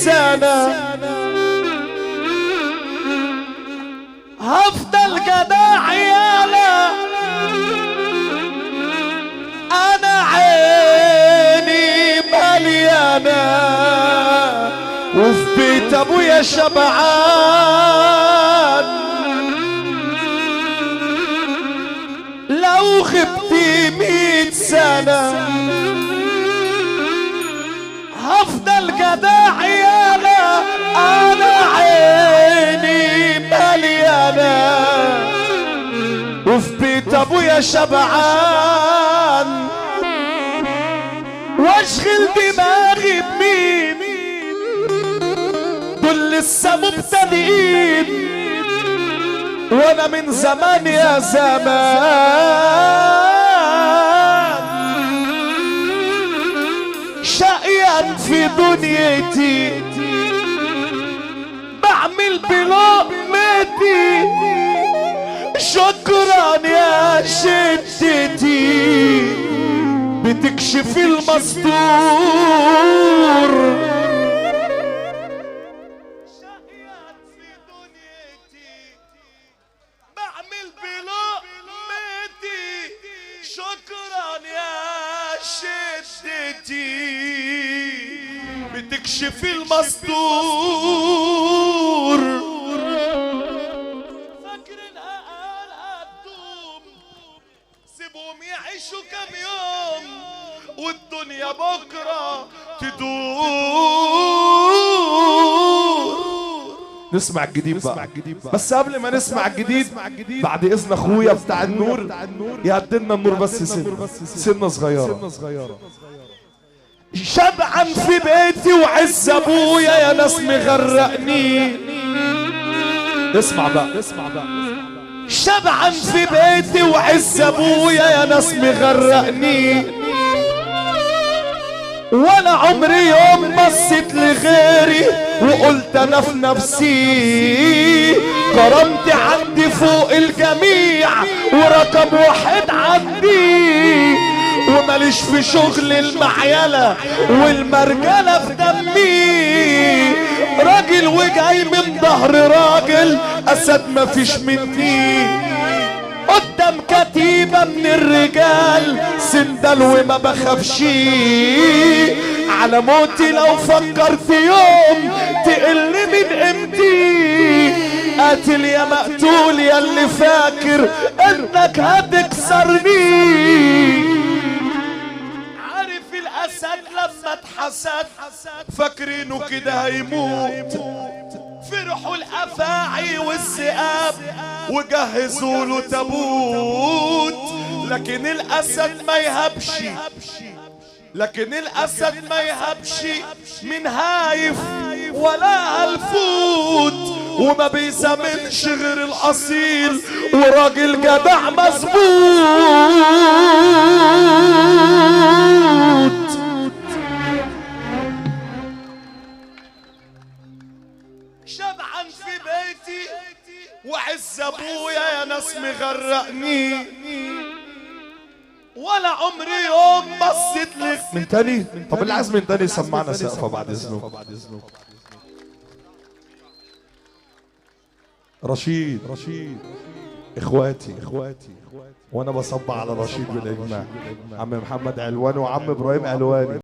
سنة هفضل جدع يالا، انا عيني مليانة وفي بيت ابويا شبعان. لو غبت 100 سنة هفضل جدع يالا، انا عيني مليانة وفي بيت ابويا شبعان. واشغل دماغي بمين دول لسه مبتدئين، وانا من زمان يا زمان شقيان في دنيتي، بعمل بلقمتي. شكرا يا شدتي بتكشف المستور. شقيان في دنيتي بعمل بلقمتي. شكرا يا شدتي بتكشف المستور. فاكرينها قال هتدوم، سيبهم يعيشوا كام يوم والدنيا بكره تدور. نسمع الجديد بقى، بس قبل ما نسمع الجديد بعد اذن اخويا بتاع النور يهدلنا النور بس سنه صغيره. شبعان في بيتي وعز ابويا يا ناس مغرقني. اسمع بقى، شبعان في بيتي وعز ابويا يا ناس مغرقني. ولا عمري يوم بصيت لغيري وقلت انا في نفسي كرامتي عندي فوق الجميع ورقم واحد عندي. وماليش في شغل المعيلة والمرجلة في دمي. راجل وجاي من ظهر راجل، اسد مفيش مني. قدام كتيبة من الرجال سندل وما بخافش. على موتي لو فكرت يوم تقل من قيمتي. قاتل يا مقتول يا اللي فاكر انك هتكسرني. عارف الاسد لما اتحسد فاكرينه كده هيموت. فرحوا الافاعي والذئاب وجهزوا له تابوت. لكن الاسد ما يهبش، لكن الاسد ما يهبش من هايف ولا هلفوت. وما بيزمنش غير الاصيل وراجل جدع مظبوط. شبعان في بيتي وعز ابويا يا ناس مغرقني. ولا عمري يوم بصيت لك من تاني. طب اللي عايز من تاني سمعنا سقفه بعد اذنك. رشيد اخواتي وانا بصب على رشيد بالاجماع. عم محمد علوان وعم ابراهيم علواني.